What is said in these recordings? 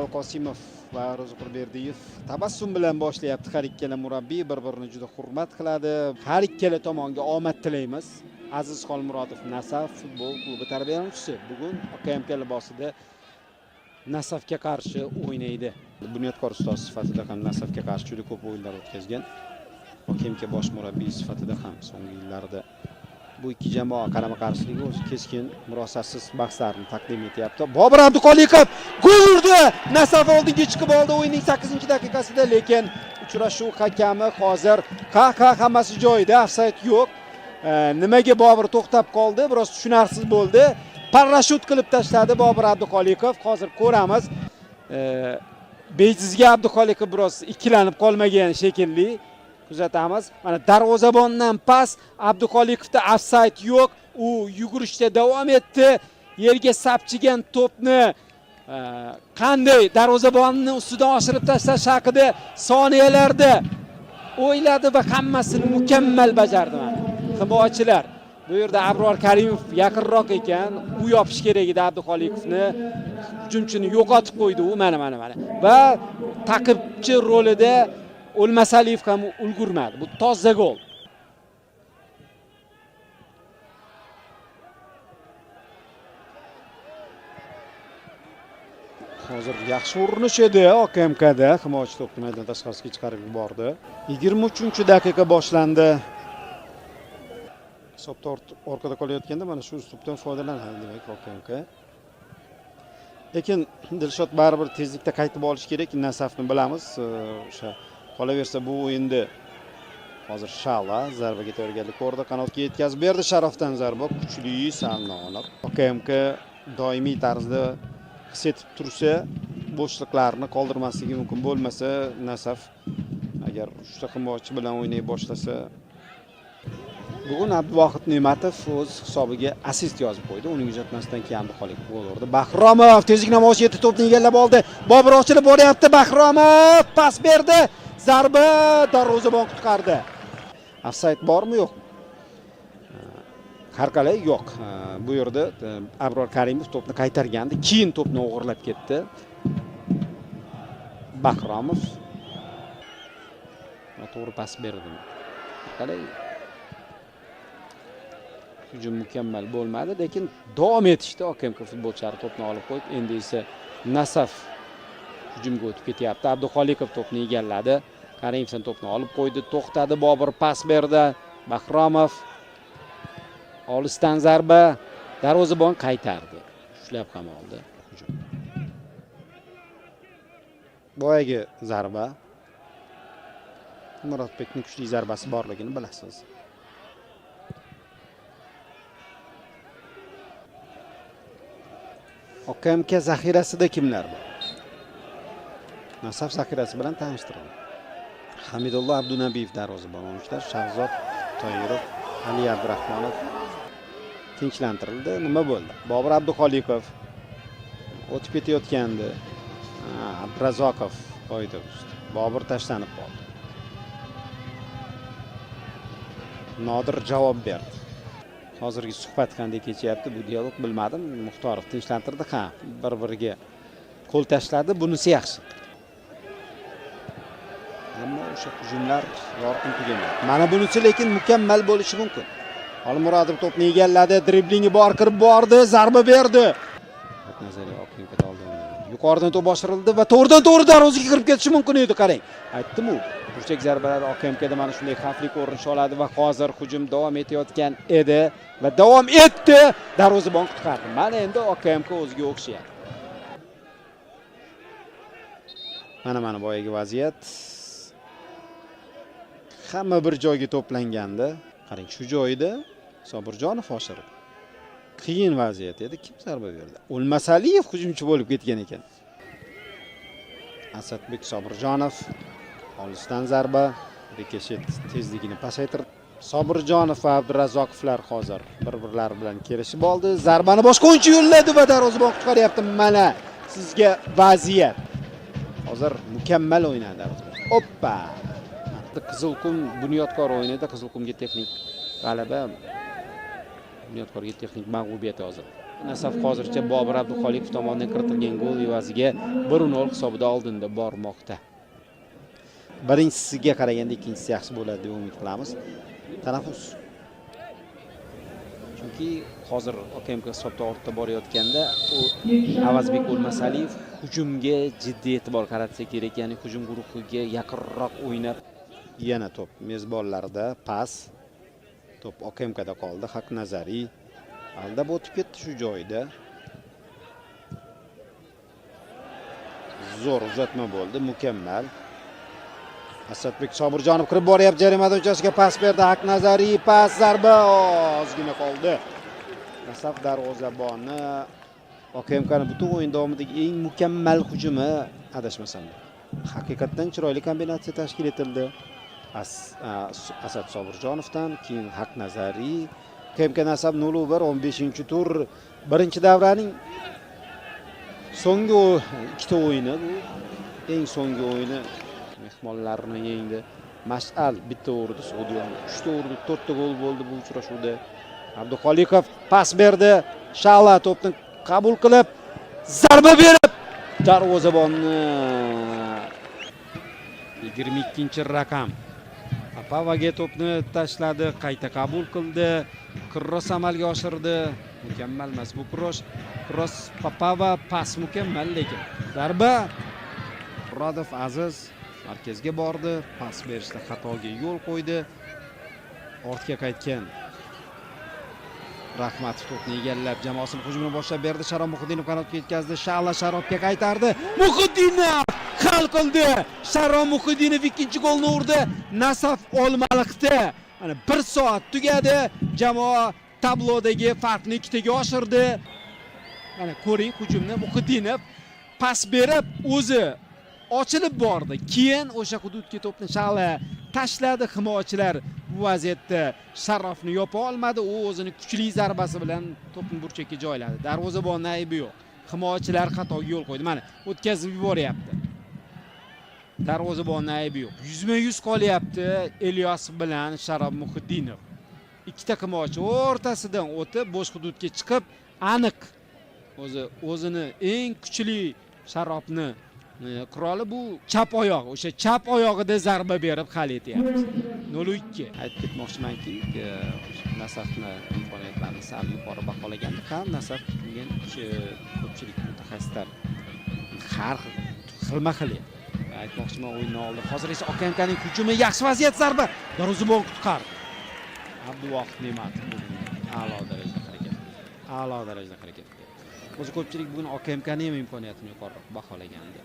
Bilal Qosimov va Ro'ziqulberdiyev tabassum bilan boshlayapti. Har ikkala murabbiy bir-birini juda hurmat qiladi. Har ikkala tomonga omad tilaymiz. Aziz Xolmurodov Nasaf futbol klubi tarbiyalanuvchisi bugun OKMK libosida Nasafga qarshi o'ynaydi. Bunyodkor ustoz sifatida ham Nasafga qarshi juda ko'p o'yinlar o'tkazgan. OKMK bosh murabbiy sifatida ham so'nggi yillarda bu ikki jamoa qarama-qarshiligi o'z keskin murosatsiz bahslarni taqdim etyapti. Bobur Abduqolikov gol urdi. Nasaf oldinga chiqib oldi o'yinning 8-daqiqasida, lekin uchrashuv hakami hozir hammasi joyida, ofsayd yo'q. Nimaga Bobur to'xtab qoldi? Biroz tushunarsiz bo'ldi. Parashut qilib tashladi Bobur Abduqolikov. Hozir ko'ramiz. Bejizga Abduqolikov biroz ikkilanib qolmagan shekilli. Kuzatamiz. Mana darvozabondan pas, Abduqolikovda ofsayd yo'q. U yugurishda davom etdi. Yerga sapchigan to'pni qanday darvozabonni ustidan oshirib tashlash haqida soniyalarda o'yladi va hammasini mukammal bajardi. Himoyachilar. Bu yerda Abror Karimov yaqinroq ekan, u yopish kerak edi Abduqolikovni. Hujumchini yo'qotib qo'ydi u mana. Va taqibchi rolida O'lmasaliyev ham ulgurmadi. Bu toza gol. Hozir yaxshi urinish edi OKMKda. Himoyachi to'pni maydon tashqarisiga chiqarib yubordi. 23-daqiqa boshlandi. Hisobda orqada qolayotganda mana shu uslubdan foydalanadi demak OKMK. Lekin Dilshod baribir tezlikda qaytib olish kerak. Nasafni bilamiz. O'sha qolaversa bu o'yinda hozir Shala zarbaga tayyorgarlik ko'rdi. Qanotga yetkazib berdi. Sharofdan zarba kuchli, salnoq. OKMK doimiy tarzda his etib tursa, bo'shliqlarni qoldirmasligi mumkin. Bo'lmasa, Nasaf agar uchta himoyachi bilan o'ynay boshlasa, bugun Abduvohid Ne'matov o'z hisobiga assist yozib qo'ydi. Uning uzatmasidan keyin Abduqolikov gol urdi. Bahromov tezlik namoyish etdi, to'pni egallab oldi. Bobur ochilib boryapti. Bahromov pas berdi. Zarba darvozabon qutqardi. Ofsayd bormi yo'qmi? Har qalay yo'q. Bu yerda Abror Karimov to'pni qaytargandi, keyin to'pni o'g'irlab ketdi. Bahromov to'g'ri pas berdi. Qalay hujum mukammal bo'lmadi, lekin davom etishdi. OKMK futbolchilari to'pni olib qo'yib, endi esa Nasaf hujumga o'tib ketyapti. Abduqolikov to'pni egalladi. Karimovdan to'pni olib qo'ydi, to'xtadi. Bobur pas berdi. Bahromov olisdan zarba, darvozabon qaytardi. Ushlab ham oldi. Hujum. Boyagi zarba. Murodbekning kuchli zarbasi borligini bilasiz. OKMK zaxirasida kimlar bor? Nasaf zaxirasi bilan tanishtiring. Hamidullo Abdunabiyev darvozabon o'yinchilar, Shahzod Toyirov, Ali Abdurahmonov tinchlantirildi. Nima bo'ldi? Bobur Abduqolikov o'tib ketayotgandi. Abdurazokov qo'ydi. Bobur tashlanib qoldi. Nodir javob berdi. Hozirgi suhbat qanday kechyapti bu dialog bilmadim. Muxtorov tinchlantirdi, bir-biriga qo'l tashladi, bunisi yaxshi. Ammo o'sha hujumlar yorqin tugamaydi. Mana bunisi lekin mukammal bo'lishi mumkin. Xolmurodov to'pni egalladi, driblingi bor, kirib bordi, zarba berdi. Nazariy OKMK oldin. Yuqoridan to'p boshirildi va to'g'ridan-to'g'ri darvozaga kirib ketishi mumkin edi, qarang. Aytdim-ku, burchak zarbalar OKMKda mana shunday xavfli ko'rinish oladi va hozir hujum davom etayotgan edi va davom etdi. Darvozabon qutqardi. Mana endi OKMK o'ziga o'xshayapti. Mana boyagi vaziyat. Hamma bir joyga to'planganda, qarang shu joyda Sobirjonov oshirdi. Qiyin vaziyat edi. Kim zarba berdi? O'lmasaliyev hujumchi bo'lib ketgan ekan. Asadbek Sobirjonov olisdan zarba, Bekeshet tezligini pasaytirdi. Sobirjonov va Abdurazoqovlar hozir bir-birlari bilan kelishib oldi. Zarbani boshqa o'yinchi yo'lladi va darvozabon qutqaryapti. Mana sizga vaziyat. Hozir mukammal o'ynadi. Hoppa! Qizilqum Bunyodkor o'yinida Qizilqumga texnik g'alaba, Bunyodkorga texnik mag'lubiyat hozir. Nasaf hozircha Bobur Abduxoliqov tomonidan kiritilgan gol evaziga 1-0 hisobida oldinda bormoqda. Birinchisiga qaraganda ikkinchisi yaxshi bo'ladi deb umid qilamiz. Tanaffus. Chunki hozir OKMK hisobda ortda borayotganda u Avazbek O'lmasaliyev hujumga jiddiy e'tibor qaratsa kerak, ya'ni hujum guruhiga yaqinroq o'ynab. Yana to'p mezbonlarda pas. To'p OKMKda qoldi. Haqnazariy aldab o'tib ketdi shu joyda. Zo'r uzatma bo'ldi, mukammal. Asadbek Sobirjonov kirib boryapti, jarima maydonchasiga pas berdi. Haqnazariy pas, zarba ozgina qoldi. Nasaf darvozaboni OKMKning butun o'yin davomidagi eng mukammal hujumi adashmasam. Haqiqatan chiroyli kombinatsiya tashkil etildi. Asad Sobirjonovdan keyin Haqnazariy. OKMK Nasaf 0-1 15-tur birinchi davraning so'nggi ikkita o'yini bu. Eng so'nggi o'yini mehmonlarni yengdi. Mash'al bitta urdi, Sodiyon 3 ta urdi, 4 ta gol bo'ldi bu uchrashuvda. Abduxoliqov pas berdi. Shala to'pni qabul qilib, zarba berib darvozabonni 22-raqam Papavaga to'pni tashladi, qayta qabul qildi, kross amalga oshirdi. Mukammal emas bu kross Papava pas mukammal lekin. Zarba Murodov Aziz markazga bordi, pas berishda xatoga yo'l qo'ydi. Ortga qaytgan Rahmatov to'pni egallab, jamoasini hujumini boshlab berdi. Sharob Muhiddinov qanotga yetkazdi. Sha'la Sharobga qaytardi. Muhiddinov hal qildi. Sharob Muhiddinov ikkinchi golni urdi. Nasaf Olmaliqda. Mana 1 soat tugadi. Jamoa tablodagi farqni 2 taga oshirdi. Mana ko'ring hujumni Muhiddinov pas berib o'zi ochilib bordi. Keyin o'sha hududga to'pni Sha'la tashladi. Himoyachilar bu vaziyatda Sharofni yopa olmadi. U o'zini kuchli zarbasi bilan to'pni burchakka joyladi. Darvozabonning aybi yo'q. Himoyachilar xatoga yo'l qo'ydi. Mana o'tkazib yuboryapti. Darvozabonning aybi yo'q. 100% qolyapti Ilyos bilan Sharob Muhiddinov. Ikkita himoyachi o'rtasidan o'tib bo'sh hududga chiqib, aniq o'zini eng kuchli Sharobni quroli bu chap oyoq. O'sha chap oyog'ida zarba berib hal etyapti. 0-2. Aytib ketmoqchimanki, Nasafni imkoniyatlarini sal yuqori baholaganda ham Nasaf bunga ko'pchilik mutaxassislar har xilma-xil aytmoqchiman o'yindan oldin. Hozir esa OKMKning hujumi yaxshi vaziyat, zarba darvozabon qutqardi. Abduvohid Ne'matov a'lo darajada harakat. O'zi ko'pchilik bugun OKMKning ham imkoniyatini yuqoriroq baholagandi.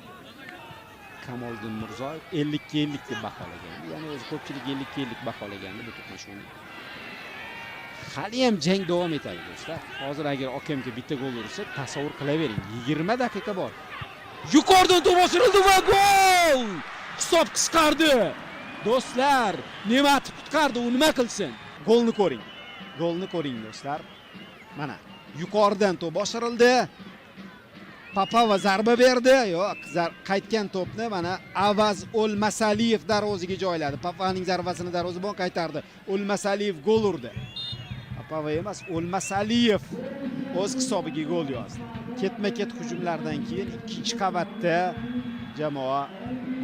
Kamoliddin Mirzoyev 50-50 deb baholagan. Ya'ni o'zi ko'pchilik 50-50 baholagandi bu to'qnashuvni. Hali ham jang davom etadi do'stlar. Hozir agar OKMK bitta gol ursa, tasavvur qilavering. 20 daqiqa bor. Yuqoridan to'p oshirildi va gol! Hisob qisqardi. Do'stlar, Ne'matov qutqardi, u nima qilsin? Golni ko'ring do'stlar. Mana yuqoridan to'p oshirildi. Papava zarba berdi. Yo'q, qaytgan to'pni mana Avaz O'lmasaliyev darvozaga joyladi. Papavaning zarbasini darvozabon qaytardi. O'lmasaliyev gol urdi. Papava emas, O'lmasaliyev o'z hisobiga gol yozdi. Ketma-ket hujumlardan keyin ikkinchi qavatda jamoa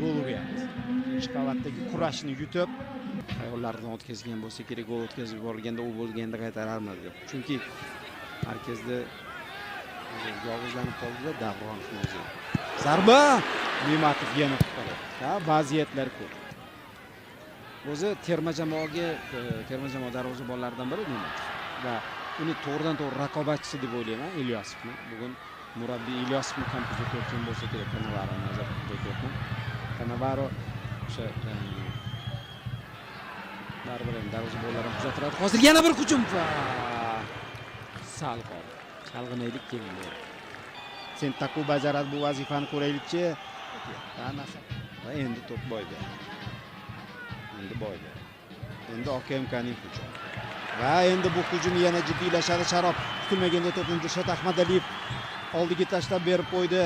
gol uryapti. Ikkinchi qavatdagi kurashni yutib, ayollardan o'tkazgan bo'lsa kerak, gol o'tkazib yuborilganda u bo'lganda qaytararmadi. Chunki markazda yolg'izlanib qoldi Davronov o'zi. Zarba Ne'matov yana qutqaradi. Vaziyatlar ko'p. O'zi terma jamoa darvozabonlaridan biri Ne'matov va uni to'g'ridan-to'g'ri raqobatchisi deb o'ylayman Ilyosovni. Bugun murabbiy Ilyosovni ham kuzatayotgan bo'lsa kerak, Kanavaroni nazarda tutyapman. Kanavaro o'sha baribir darvozabonlarni kuzatiladi. Hozir yana bir hujum va sal qoldi. Chalg'inaylik keldi. Sentaku bajaradi bu vazifani, ko'raylikchi. Va endi to'p boyga. Endi OKMKning hujumi. Va endi bu hujum yana jiddiylashadi. Sharob kutilmaganda to'pni Dilshod Ahmadaliyev oldiga tashlab berib qo'ydi.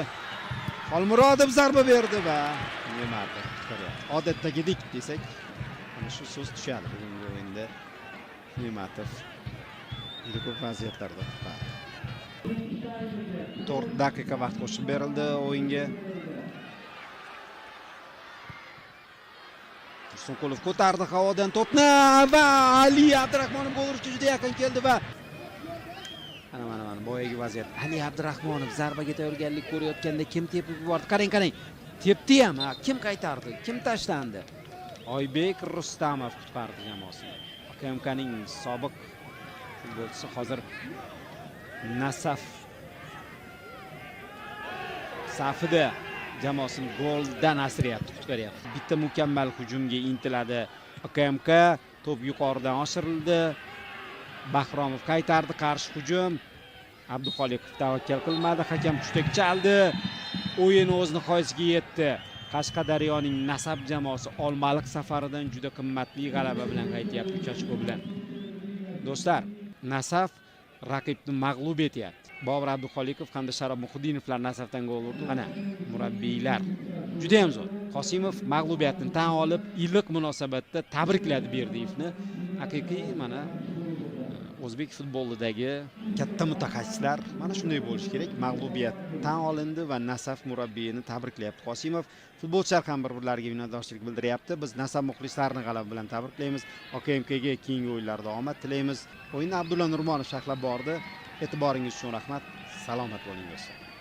Xolmurodov zarba berdi va Ne'matov qutqaryapti. Odatdagidek desak, mana shu so'z tushadi bugungi o'yinda. Ne'matov juda ko'p vaziyatlarda qutqardi. 4 daqiqa vaqt qo'shib berildi o'yinga. Tursunqulov ko'tardi havodan to'pni va Ali Abdurahmonov gol urishga juda yaqin keldi va mana boyagi vaziyat. Ali Abdurahmonov zarbaga tayyorgarlik ko'rayotganda kim tepib yubordi? Qarang. Tepdi ham, kim qaytardi? Kim tashlandi? Oybek Rustamov qutqardi jamoasini. KMKning sobiq futbolchisi hozir Nasaf safida jamoasini goldan asrayapti, qutqaryapti. Bitta mukammal hujumga intiladi. KMK to'p yuqoridan oshirildi. Bahromov qaytardi, qarshi hujum. Abduxoliqov tavakkal qilmadi, hakam hushtak chaldi. O'yin o'z nihoyasiga yetdi. Qashqadaryoning Nasaf jamoasi Olmaliq safaridan juda qimmatli g'alaba bilan qaytyapti, 3 ochko bilan. Do'stlar, Nasaf raqibni mag'lub etyapti. Bobur Abduxoliqov hamda Sharob Muhiddinovlar Nasafdan gol urdi. Mana murabbiylar juda ham zo'r. Qosimov mag'lubiyatni tan olib, iliq munosabatda tabrikladi Berdiyevni. Haqiqiy mana o'zbek futbolidagi katta mutaxassislar mana shunday bo'lishi kerak. Mag'lubiyat tan olindi va Nasaf murabbiyini tabriklayapti Qosimov. Futbolchilar ham bir-birlariga minnatdorchilik bildiryapti. Biz Nasaf muxlislarini g'alaba bilan tabriklaymiz. OKMKga keyingi o'yinlarda omad tilaymiz. O'yinni Abdulla Nurmonov sharhlab bordi. E'tiboringiz uchun rahmat. Salomat bo'ling do'stlar.